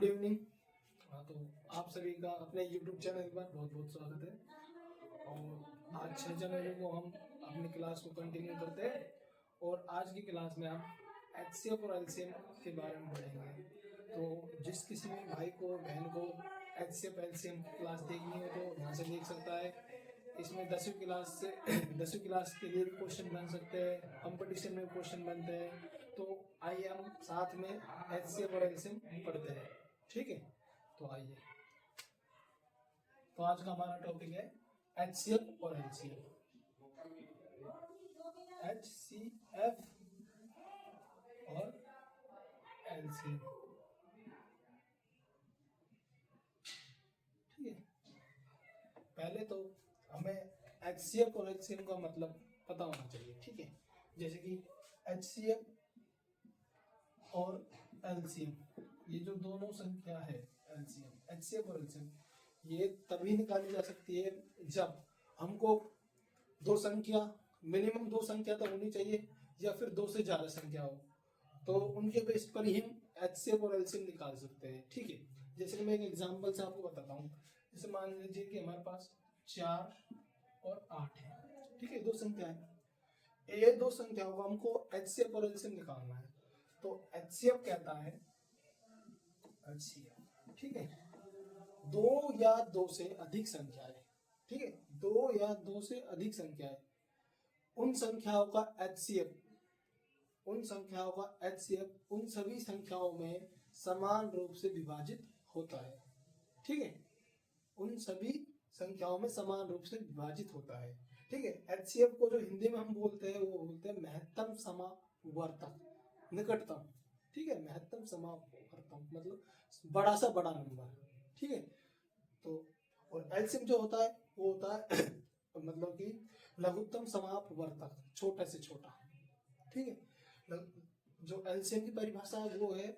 Good evening. तो आप सभी का अपने यूट्यूब चैनल पर बहुत बहुत स्वागत है। और आज 6 जनवरी को हम अपनी क्लास को कंटिन्यू करते हैं और आज की क्लास में हम एचसीएफ और एलसीएम के बारे में पढ़ेंगे। तो जिस किसी भी भाई को बहन को एचसीएफ एलसीएम की क्लास देखनी हो तो यहाँ से देख सकता है। इसमें 10वीं क्लास से 10वीं क्लास के लिए भी क्वेश्चन बन सकते हैं, कंपटीशन में क्वेश्चन बनते हैं। तो आइए हम साथ में एचसीएफ और एलसीएम पढ़ते हैं, ठीक है। तो आइए, तो आज का हमारा टॉपिक है एचसीएफ और एलसीएम। एचसीएफ और एलसीएम, ठीक है। पहले तो हमें एचसीएफ और एलसीएम का मतलब पता होना चाहिए, ठीक है। जैसे कि एचसीएफ और एलसीएम, ये जो दोनों संख्या है एलसीएम, एचसीएफ और एलसीएम, ये तभी निकाली जा सकती है जब हमको दो संख्या, मिनिमम दो संख्या तो होनी चाहिए या फिर दो से ज्यादा संख्या हो, तो उनके बेस पर ही हम एचसीएफ और एलसीएम निकाल सकते हैं, ठीक है। जैसे कि मैं एक एग्जांपल से आपको बताता हूँ। जैसे मान लीजिए कि हमारे पास 4 और 8 है, ठीक है, दो संख्या है। ये दो संख्याओं को हमको एचसीएफ और एलसीएम निकालना है। तो एचसीएफ कहता है, एचसीएफ, ठीक है, दो या दो से अधिक संख्याएं, ठीक है, दो या दो से अधिक संख्याएं, उन संख्याओं का एचसीएफ, उन संख्याओं का एचसीएफ उन सभी संख्याओं में समान रूप से विभाजित होता है, ठीक है, उन सभी संख्याओं में समान रूप से विभाजित होता है, ठीक है। एचसीएफ को जो हिंदी में हम बोलते हैं वो बोलते हैं महत्तम समावर्तक, निकटतम, ठीक है, महत्तम समावर्तक मतलब बड़ा सा बड़ा नंबर, ठीक है। तो और एलसीएम जो होता है वो होता है मतलब कि लघुत्तम समापवर्तक, छोटा से छोटा, ठीक है। जो एलसीएम की परिभाषा है वो है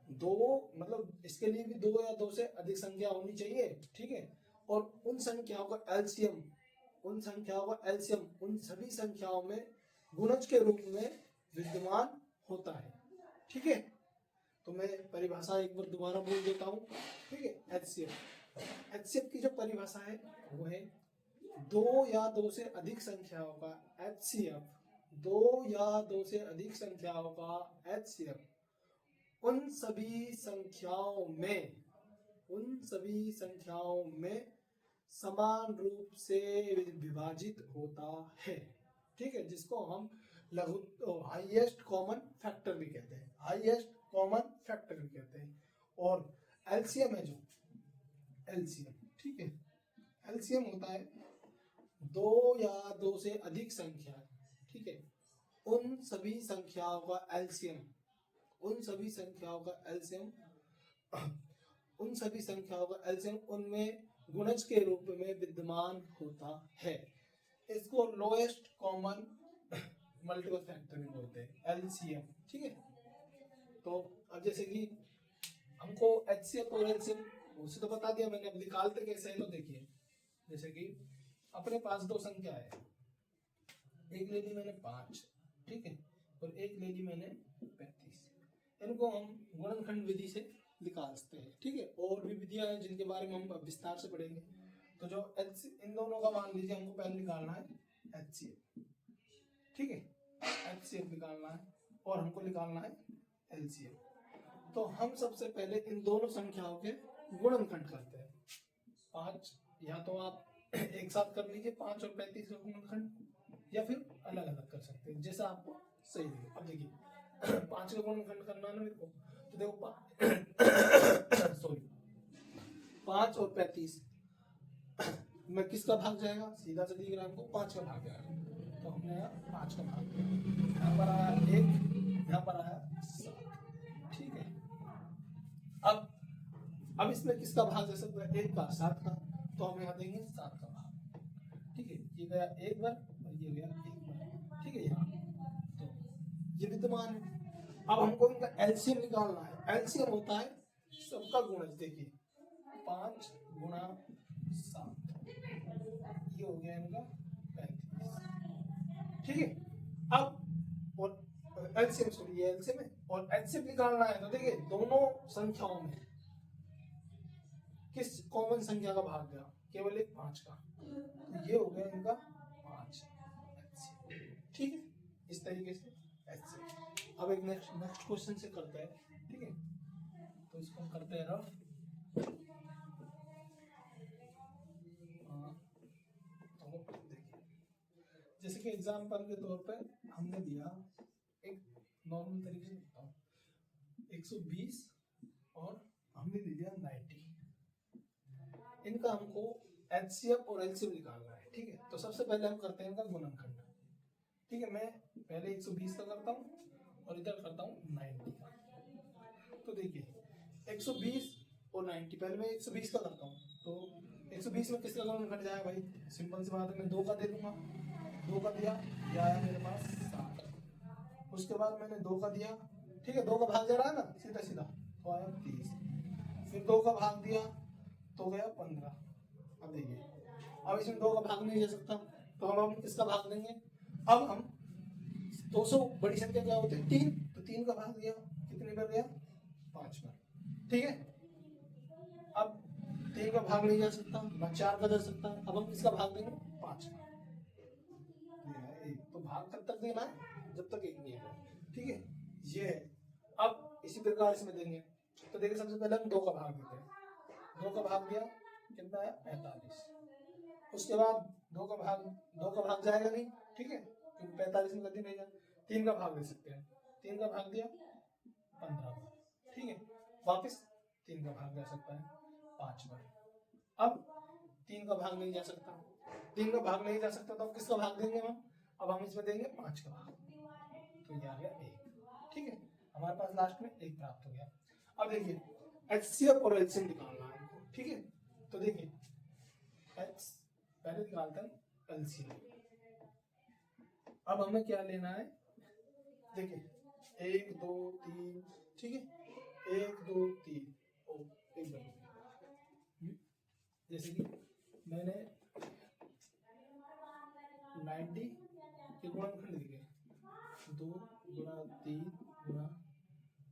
दो, मतलब इसके लिए भी दो या दो से अधिक संख्या होनी चाहिए, ठीक है। और उन संख्याओं का एलसीएम, उन संख्याओं का एलसीएम उन सभी संख्याओं में गुणज के रूप में विद्यमान होता है, ठीक है। तो मैं परिभाषा एक बार दोबारा बोल देता हूँ, ठीक है। एचसीएफ, एचसीएफ की जो परिभाषा है वो है दो या दो से अधिक संख्याओं का एचसीएफ, दो या दो से अधिक संख्याओं का एचसीएफ उन सभी संख्याओं में, उन सभी संख्याओं में समान रूप से विभाजित होता है, ठीक है, जिसको हम लघु हाईएस्ट कॉमन फैक्टर भी कहते हैं, हाईएस्ट कॉमन फैक्टर भी कहते हैं। और एलसीएम है जो एलसीएम, ठीक है, एलसीएम होता है दो या दो से अधिक संख्या, ठीक है, उन सभी संख्याओं का एलसीएम, उन सभी संख्याओं का एलसीएम उन सभी संख्याओं का एलसीएम उनमें गुणज के रूप में विद्यमान होता है। इसको लोएस्ट कॉमन मल्टीपल फैक्टर भी बोलते हैं, एलसीएम, ठीक है। तो अब जैसे कि हमको एचसीएफ और एलसीएम उसे तो बता दिया मैंने, अब निकालते कैसे है तो देखिए। जैसे कि अपने पास दो संख्या है, एक ले ली मैंने 5, ठीक है, और एक ले ली मैंने 35। इनको हम गुणनखंड विधि से निकालते हैं, ठीक है। और भी विधियां हैं जिनके बारे में हम विस्तार से पढ़ेंगे। तो जो इन दोनों का मान लीजिए हमको पहले निकालना है एचसीएफ, ठीक है, एचसीएफ निकालना है और हमको निकालना है एलसीएम। तो हम सबसे पहले इन दोनों संख्याओं के गुणनखंड करते हैं। 5 या तो आप एक साथ कर लीजिए 5 और 35 का गुणनखंड, या फिर अलग अलग कर सकते हैं जैसा आपको सही लगे। अब देखिए 5 का गुणनखंड करना है ना मेरे को, तो देखो सॉरी 5 और 35 में किसका भाग जाएगा, सीधा से दिख रहा है हमको 5 का भाग जाएगा। तो हमने यहाँ 5 का भाग, यहाँ पर आया 1, यहाँ पर आया 7, ठीक है। अब इसमें किसका भाग जा सकता है, 1 का, 7 का, तो हम यहाँ देंगे 7 का भाग, ठीक है। ये गया 1 बार और ये गया 1 बार, ठीक है। यहाँ तो ये विद्यमान है। अब हमको इनका एलसीएम निकालना है। एलसीएम होता है सबका गुणज, देखिए 5 गुणा 7, ये हो गया इनका 35, ठीक है। अब और एलसीएम, सॉरी ये एलसीएम है, और एचसीएफ निकालना है। तो देखिए दोनों संख्याओं में किस कॉमन संख्या का भाग गया, केवल एक 5 का, तो ये हो गया इनका 5 HCF। ठीक है, इस तरीके से HCF। अब एक नेक्स्ट क्वेश्चन से करते हैं, ठीक है, तो इसको हम करते हैं रफ। तो देखिए, जैसे कि एग्जाम्पल के तौर पर हमने दिया, एक नॉर्मल तरीके से बताऊं, 120 और हमने दे दिया 90, इनका हमको HCF और LCM निकालना है। ठीक है, तो सबसे पहले हम करते हैं इनका गुणनखंड। ठीक है, मैं पहले 120 का करता हूँ और इधर करता हूँ 90 का। तो देखिए 120 और 90, पहले मैं 120 का करता हूँ, तो 120 में किसका गुणनखंड जाएगा भाई, सिंपल सी बात है, मैं 2 का दे दूंगा, 2 का दिया, ये आया मेरे पास 60। उसके बाद मैंने 2 का दिया, ठीक है, 2 का भाग जा रहा है ना सीधा सीधा, तो आया 30। फिर 2 का भाग दिया तो गया 15। अब देखिए, अब इसमें 2 का भाग नहीं जा सकता, तो हम किसका भाग देंगे, अब हम 200 बड़ी संख्या क्या होती है 3, तो 3 का भाग दिया, कितने बार गया 5 बार। ठीक है, अब 3 का भाग नहीं जा सकता, ना 4 का जा सकता, अब हम किसका भाग देंगे 5 का। तो भाग कब तक देना है, जब तक 1 नहीं है। ठीक है, ये है। अब इसी प्रकार इसमें देंगे, तो देखिए सबसे पहले हम 2 का भाग देते हैं, 2 का भाग दिया, कितना है 45। उसके बाद 2 का भाग जाएगा नहीं, ठीक है, क्योंकि 45 में गति नहीं जाए। 3 का भाग दे सकते हैं, 3 का भाग दिया 15 बार। ठीक है, वापस 3 का भाग जा सकता है 5 बार। अब 3 का भाग नहीं जा सकता, 3 का भाग नहीं जा सकता, तो अब किसका भाग देंगे हम, अब हम इसमें देंगे 5 का भाग, तो ये आ गया 1। ठीक है, हमारे पास लास्ट में 1 प्राप्त हो गया। अब देखिए HCF और LCM निकालना है हमको। ठीक है, तो देखिए पहले निकालते हैं LCM। अब हमें क्या लेना है, देखिए 1 2 3, ठीक है, 1 2 3, एक बार जैसे कि मैंने 90 के गुणनखंड दिए, 2 गुणा 3 गुणा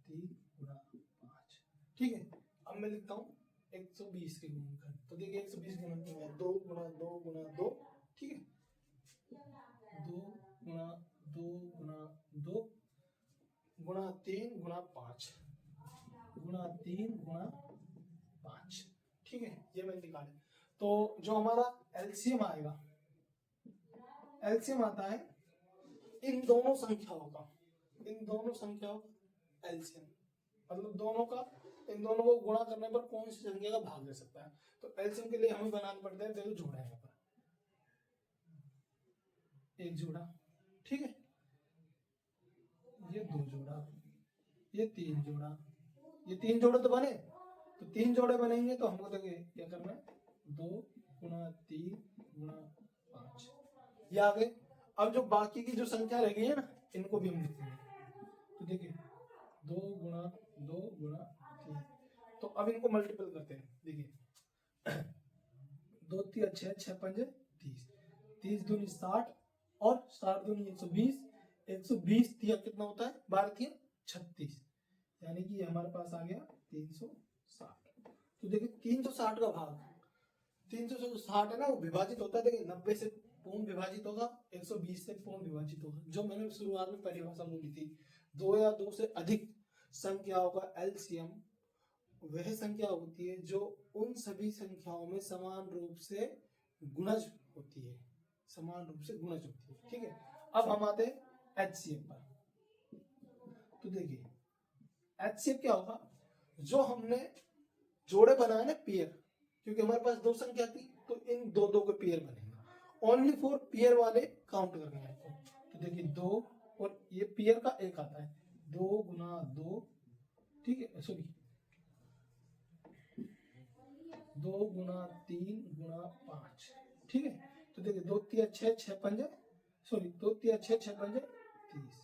3 गुणा 5। ठीक है, अब मैं लिखता हूँ 120 के गुणनखंड, तो देखिए 120 गुणनखंड है 2 गुणा 2 गुणा 2। ठीक है, 2 गुणा 2 गुणा 2 गुणा 3 गुणा 5 गुणा 3 गुणा 5। ठीक है, ये मैंने निकाले। तो जो हमारा LCM आएगा, LCM आता है इन दोनों संख्याओं का, LCM मतलब दोनों का, इन दोनों को गुणा करने पर कौन सी संख्या का भाग दे सकता है। तो LCM के लिए हमें बनाना पड़ता है, देखो जोड़ा है यहाँ पर, एक जोड़ा, ठीक है, ये 2 जोड़ा, ये 3 जोड़ा, ये 3 जोड़े तो बने, तो 3 जोड़े बनेंगे, तो हमको देखिए क्या करना है 2 गुणा 3 गुणा 5, ये आ गए। अब जो बाकी की जो संख्या रह गई है ना, इनको भी हम लिखेंगे, तो देखिए 2 गुणा 2 गुणा 3, तो अब इनको मल्टीपल करते हैं। देखिए 2 3 6 6 5 30, 30 दूनी 60 और 60 दूनी 120, 120 तिया कितना होता है 12 तिया 36, यानी कि हमारे पास आ गया 360। तो देखिए 360 का भाग, 360 है ना, वो विभाजित होता है, देखिए 90 से पूर्ण विभाजित होगा, 120 से पूर्ण विभाजित होगा। जो मैंने शुरुआत में परिभाषा बोली थी, 2 या 2 से अधिक संख्याओं का LCM वह संख्या होती है जो उन सभी संख्याओं में समान रूप से गुणज होती है, समान रूप से गुणज होती है। ठीक है, अब हम आते हैं HCF पर। तो देखिए HCF क्या होगा, जो हमने जोड़े बनाए ना पेयर, क्योंकि हमारे पास 2 संख्या थी, तो इन 2 2 के पेयर बनेंगे, ओनली फॉर पेयर वाले काउंट करने हैं आपको। तो देखिए 2 और ये पेयर का एक आता है 2 गुना 2, ठीक है, सॉरी 2 गुना 3 गुना 5। ठीक है, तो देखिए 2 3 6 6 5, सॉरी 2 3 6 6 5 30,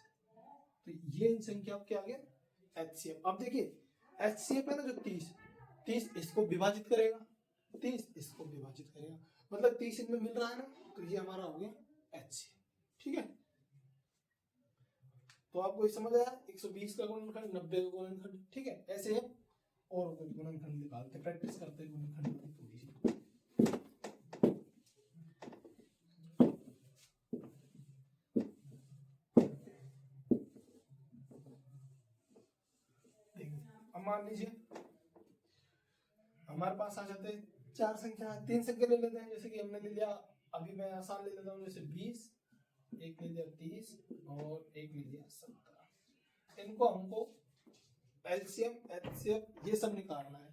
तो ये इन संख्याओं के आगे HCF। अब देखिए HCF है ना, जो 30 इसको विभाजित करेगा, 30 इसको विभाजित करेगा, मतलब 30 इनमें मिल रहा है ना, तो ये हमारा हो गया HCF। ठीक है, तो आपको ये समझ आया 120 का गुणनखंड, 90 का गुणनखंड। ठीक है, ऐसे हम और गुणनखंड निकालते, प्रैक्टिस करते गुणनखंड की थोड़ी सी। अब मान लीजिए हमारे पास आ जाते हैं 4 संख्या, 3 संख्या ले लेते हैं। जैसे कि हमने ले लिया, अभी मैं आसान ले लेता हूँ, जैसे 20, एक ले लिया 30 और एक ले लिया 17। इनको हमको एलसीएम एचसीएफ ये सब निकालना है,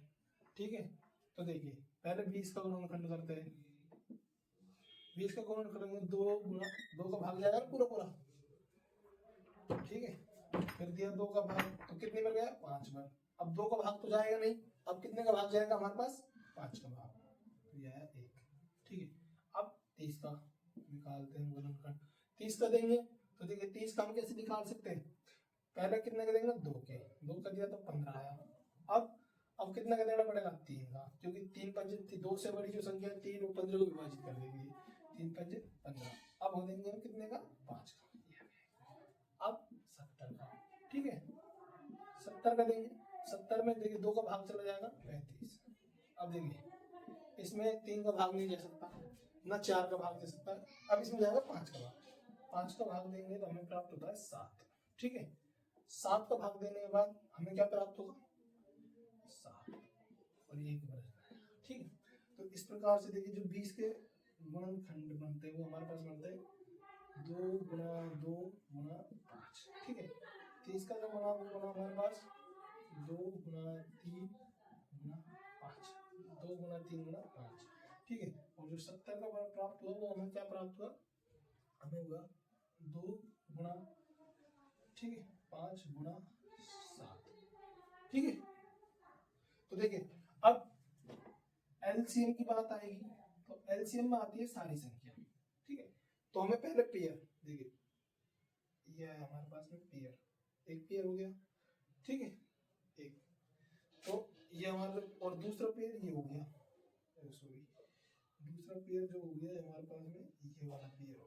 ठीक है। तो देखिए पहले 20 का गुणनखंड करते हैं। 20 का गुणन करेंगे 2 गुणा 2 का भाग जाएगा पूरा पूरा, ठीक है। फिर दिया 2 का भाग, तो कितने में गया 5 बार। अब 2 का भाग तो जाएगा नहीं, अब कितने का भाग जाएगा हमारे पास 5 का भाग, तो यह है 1, ठीक है। अब 30 का निकालते हैं गुणनखंड। 30 का देंगे तो देखिए 30 का हम कैसे निकाल सकते हैं, पहले कितने का देंगे 2 के, 2 का दिया तो 15 आया। अब कितना का देना पड़ेगा 3 का, क्योंकि 3 पंजे 2 से बड़ी जो संख्या 3 और 15 को विभाजित कर देगी, 3 पंजे 15। अब हो देंगे हम कितने का 5 का। अब 70 का, ठीक है, 70 का देंगे। 70 में देखिए 2 का भाग चला जाएगा 35। अब देखिए इसमें 3 का भाग नहीं जा सकता, ना 4 का भाग दे सकता है। अब इसमें जाएगा 5 का भाग, 5 का भाग देंगे तो हमें प्राप्त होता है 7, ठीक है। 7 का भाग देने के बाद हमें क्या प्राप्त होगा 7 और 1 बचा, ठीक है। तो इस प्रकार से देखिए जो 20 के गुणनखंड बनते हैं वो हमारे पास बनते हैं 2 गुणा 2 गुणा 5, ठीक है। 30 का जो बना वो बना हमारे पास 2 गुणा 3 गुणा 5, 2 गुणा 3 गुणा 5, ठीक है। और जो 70 का प्राप्त हुआ वो हमें क्या प्राप्त हुआ, हमें हुआ 2 गुणा, ठीक है, 5 गुणा 7, ठीक है। तो देखिए अब एलसीएम की बात आएगी, तो एलसीएम में आती है सारी संख्या, ठीक है। तो हमें पहले पेयर, देखिए यह है हमारे पास में पेयर, एक पेयर हो गया, ठीक है, एक, तो ये हमारे, और दूसरा पेयर ये हो गया, सॉरी दूसरा पेयर जो हो गया हमारे पास में ये वाला पेयर हो गया,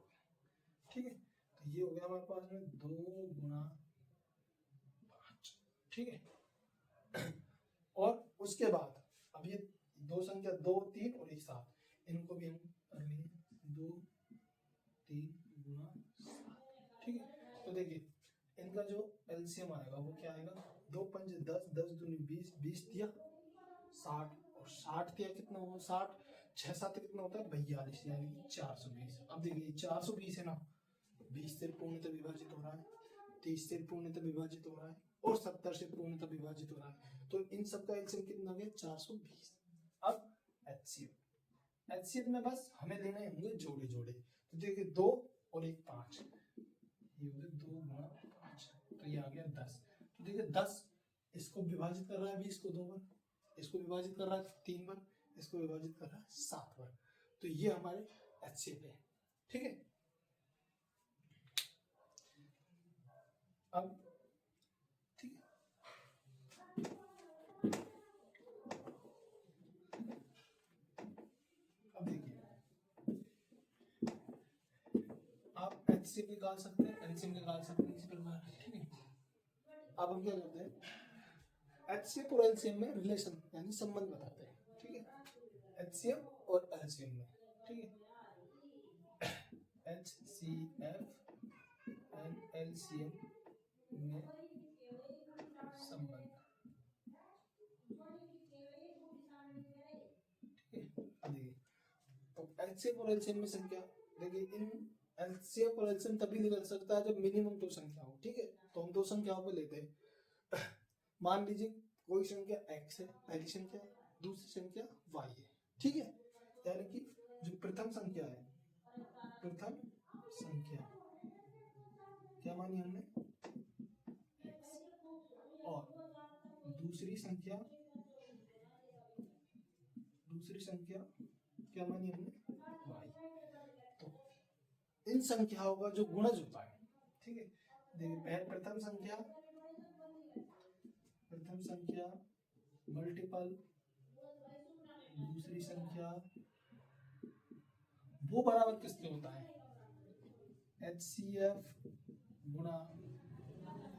ठीक है। तो ये हो गया हमारे पास में 2 गुणा 5, ठीक है। और उसके बाद अब ये दो संख्या 2 3 और 1 7, इनको भी हम कर लेंगे 2 3 गुणा 7, ठीक है। तो देखिए इनका जो एलसीएम आएगा वो क्या आएगा, 2 पंजे 10, 10 दूनी 20, 20 दिया 60 और 60 दिया कितना हुआ 60, 6 7 कितना होता है 42, यानी कि 420। अब देखिए 420 है ना, 20 से पूर्णतः विभाजित हो रहा है, 30 से पूर्णतः विभाजित हो रहा है और 70 से पूर्णतः विभाजित हो रहा है। तो इन सब का एलसीएम कितना हो गया 420। अब एचसीएफ में बस हमें लेने होंगे जोड़े जोड़े, तो देखिए 2 और 1 5, ये हो गया 2 गुणा 5, तो ये आ गया 10। तो देखिए 10 इसको विभाजित कर रहा है 20 को 2 बार, इसको विभाजित कर रहा है 3 बार, इसको विभाजित कर रहा है 7 बार, तो ये हमारे एचसीएफ है, ठीक है। अब ठीक है, अब देखिए आप एचसीएफ निकाल सकते हैं, एलसीएम निकाल सकते हैं इसी प्रकार, ठीक है। अब हम क्या करते हैं, एचसीएफ और एलसीएम में रिलेशन यानी संबंध बताते हैं, ठीक है। एचसीएफ और एलसीएम में, ठीक है, एचसीएफ एंड एलसीएम में संबंध, ठीक है। अब देखिए तो एचसीएफ और एलसीएम में संख्या, देखिए इन एचसीएफ और एलसीएम तभी निकल सकता है जब मिनिमम 2 संख्या हो, ठीक है। तो हम 2 संख्याओं पे लेते हैं। मान लीजिए कोई संख्या x है, पहली संख्या, दूसरी संख्या y है, ठीक है। यानी कि जो प्रथम संख्या है, प्रथम संख्या क्या मानी हमने x, और दूसरी संख्या क्या मानी हमने y। तो इन संख्याओं का जो गुणज होता है, ठीक है, देखिए प्रथम संख्या मल्टीपल दूसरी संख्या, वो बराबर किसके होता है, HCF गुणा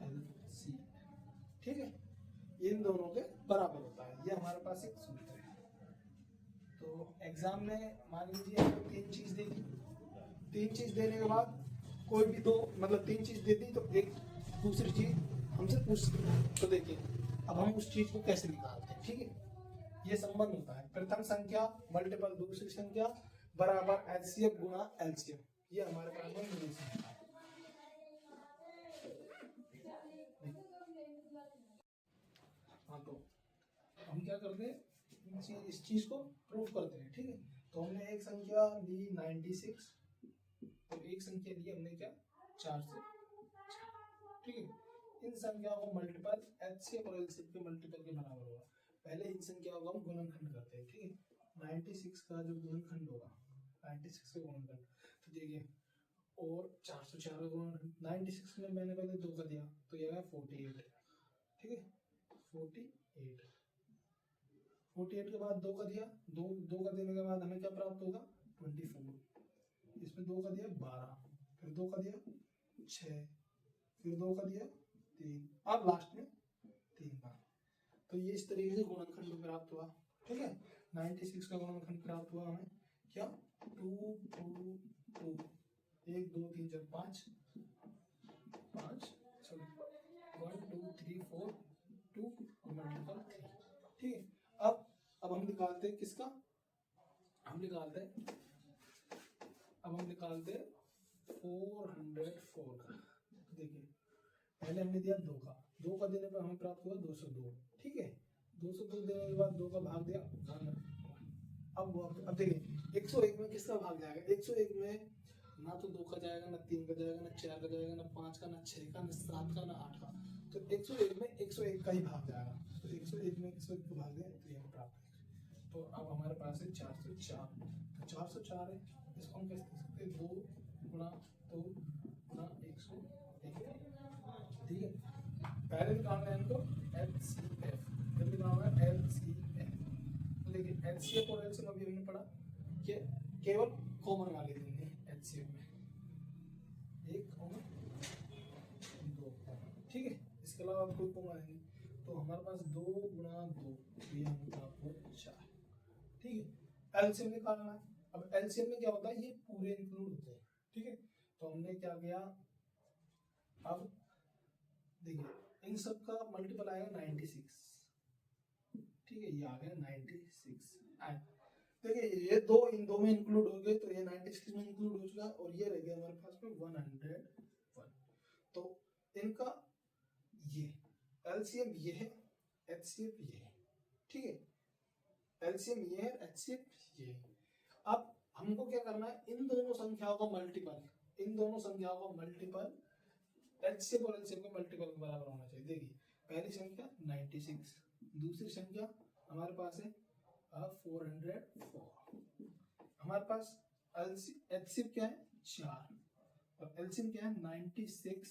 LCF, ठीक है, इन दोनों के बराबर होता है। ये हमारे पास एक सूत्र है। तो एग्जाम में मान लीजिए आपको 3 चीज दे दी, 3 चीज देने के बाद कोई भी दो मतलब 3 चीज दे दी तो एक दूसरी चीज हमसे पूछ सकते हैं। तो देखिए अब हम उस चीज को कैसे निकालते हैं, ठीक है। ये संबंध होता है प्रथम संख्या मल्टीपल दूसरी संख्या बराबर एचसीएफ गुणा एलसीएम। ये हमारे पास में रिलेशन है। हाँ तो हम क्या करते हैं, इस चीज को प्रूव करते हैं, ठीक है। तो हमने एक संख्या ली 96 और एक संख्या ली हमने क्या 4 से, ठीक है। इन संख्याओं को मल्टीपल एचसीएफ और एलसीएम के मल्टीपल के बराबर होगा। पहले इन संख्याओं को हम गुणनखंड करते हैं, ठीक है। 96 का जो गुणनखंड होगा 96 का गुणनखंड, तो देखिए और 404 का गुणनखंड 96 में मैंने पहले 2 का दिया तो ये आया 48, ठीक है। 48 के बाद 2 का दिया, 2 का देने के बाद हमें क्या प्राप्त होगा 24, इसमें 2 का दिया 12, फिर 2 का दिया 6, फिर 2 का दिया 3, अब लास्ट में 3 का। तो ये इस तरीके से गुणनखंड प्राप्त हुआ, ठीक है। 96 का गुणनखंड प्राप्त हुआ हमें क्या 2 2 2 1 2 3 4 5 5 सॉरी 1 2 3 4 2 मल्टीपल 3, ठीक है। अब हम निकालते हैं किसका, हम निकालते हैं 404 का। देखिए पहले हमने दिया 2 का, 2 का देने पर हमें प्राप्त हुआ 202, ठीक है। 202 देने के बाद 2 का भाग दिया, अब देखिए 101 में किसका भाग जाएगा, 101 में ना तो 2 का जाएगा, ना 3 का जाएगा, ना 4 का जाएगा, ना 5 का, ना 6 का, ना 7 का, ना 8 का। तो 101 में 101 का ही भाग जाएगा, तो 101 में 101 को भाग दिया तो ये प्राप्त है। तो अब हमारे पास है 404, तो 404 है, इसको हम कैसे लिख सकते हैं 2 गुणा 2 गुणा 101, ठीक है। पहले निकालना है इनको एचसीएफ, जब निकालना है एलसीएफ। तो देखिए एचसीएफ और एलसीएम अभी हमने पढ़ा कि केवल कॉमन वाले देंगे एचसीएफ में 1 और 2, ठीक है। इसके अलावा कोई कॉमन नहीं, तो हमारे पास 2 गुणा 2 ये आपको 4, ठीक है। एलसीएम निकालना है, अब एलसीएम में क्या होता है ये पूरे इंक्लूड होते हैं, ठीक है। तो हमने क्या किया, अब देखिए इन सब का मल्टीपल आएगा 96, ठीक है। ये आ गया 96 एंड देखिए ये दो इन दो में इंक्लूड हो गए, तो ये 96 में इंक्लूड हो चुका और ये रह गया हमारे पास में 101। तो इनका ये एलसीएम ये है, एचसीएफ ये है, ठीक है। एलसीएम ये है, एचसीएफ ये है। अब हमको क्या करना है, इन दोनों संख्याओं का मल्टीपल, इन दोनों संख्याओं का मल्टीपल एचसीएफ और एलसीएम के मल्टीपल के बराबर होना चाहिए। देखिए पहली संख्या 96, दूसरी संख्या हमारे पास है 404, हमारे पास एचसीएफ क्या है 4 और एलसीएम क्या है 96 100।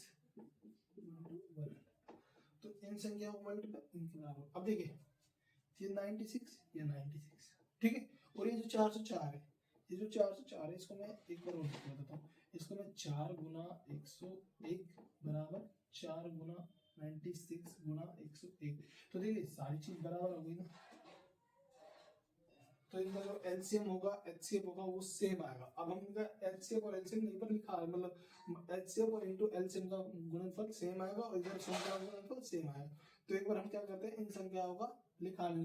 तो इन संख्याओं को मल्टीपल इनके बराबर। अब देखिए ये 96 ये 96, ठीक है। और ये जो 404 है, ये जो 404 है इसको मैं एक बार और लिख देता हूँ, इसको मैं 4 गुना 101 बराबर 4 गुना 96 गुना 101। तो देखिए सारी चीज बराबर हो गई ना, तो इनका जो एलसीएम होगा एचसीएफ होगा वो सेम आएगा। अब हम इनका एचसीएफ और एलसीएम नहीं पर लिखा है, मतलब एचसीएफ और इनटू एलसीएम का गुणनफल सेम आएगा और इधर संख्या का गुणनफल सेम आएगा। तो एक बार हम क्या करते हैं इन संख्याओं का निकाल के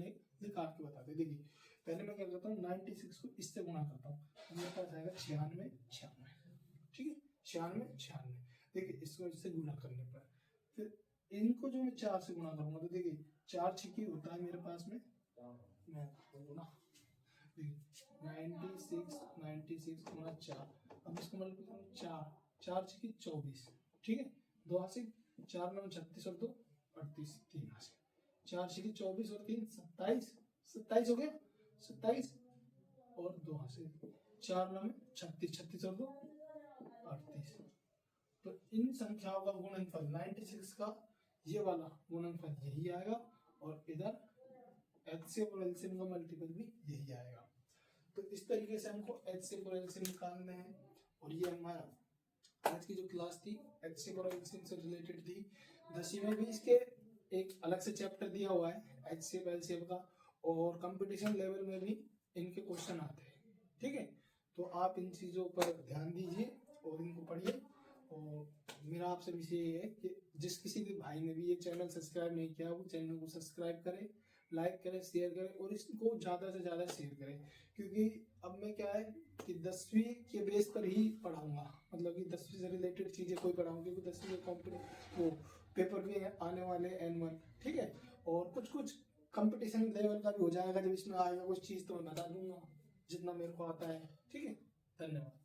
बताते हैं। देखिए पहले मैं क्या करता हूँ 96 को इससे गुणा करता हूँ, मेरे पास आएगा 96, ठीक है 96। देखिए इसको इससे गुणा करने पर फिर इनको जो मैं 4 से गुणा करूंगा, तो देखिए 4 छिकी होता है मेरे पास में, मैं गुणा 96 गुणा 4, अब इसको मल्टीप्लाई करूं 4 छिकी 24, ठीक है। 2 हासिल 4 9 36 और 2 38, 3 हासिल 4 छिकी 24 और 3 27 हो गया, 27 और 2 हासिल 4 9 36 और 2 38। तो इन संख्याओं का गुणनफल 96 का ये वाला गुणनफल यही आएगा और इधर एचसीएफ और एलसीएम का मल्टीपल भी यही आएगा। तो इस तरीके से हमको एचसीएफ और एलसीएम निकालने हैं। और ये हमारा आज की जो क्लास थी एचसीएफ और एलसीएम से रिलेटेड थी। 10वीं में भी इसके एक अलग से चैप्टर दिया हुआ है एचसीएफ एलसीएम का, और कंपटीशन लेवल में भी इनके क्वेश्चन आते हैं, ठीक है। तो आप इन चीज़ों पर ध्यान दीजिए और इनको पढ़िए। और मेरा आपसे विषय ये है कि जिस किसी भी भाई ने भी ये चैनल सब्सक्राइब नहीं किया वो चैनल को सब्सक्राइब करें, लाइक करें, शेयर करें और इसको ज़्यादा से ज़्यादा शेयर करें। क्योंकि अब मैं क्या है कि 10वीं के बेस पर ही पढ़ाऊंगा, मतलब कि 10वीं से रिलेटेड चीज़ें कोई पढ़ाऊंगा, क्योंकि 10वीं के वो पेपर भी आने वाले N1, ठीक है। और कुछ कुछ कंपटीशन लेवल का भी हो जाएगा, जब इसमें आएगा कुछ चीज़ तो मैं बता दूंगा जितना मेरे को आता है, ठीक है। धन्यवाद।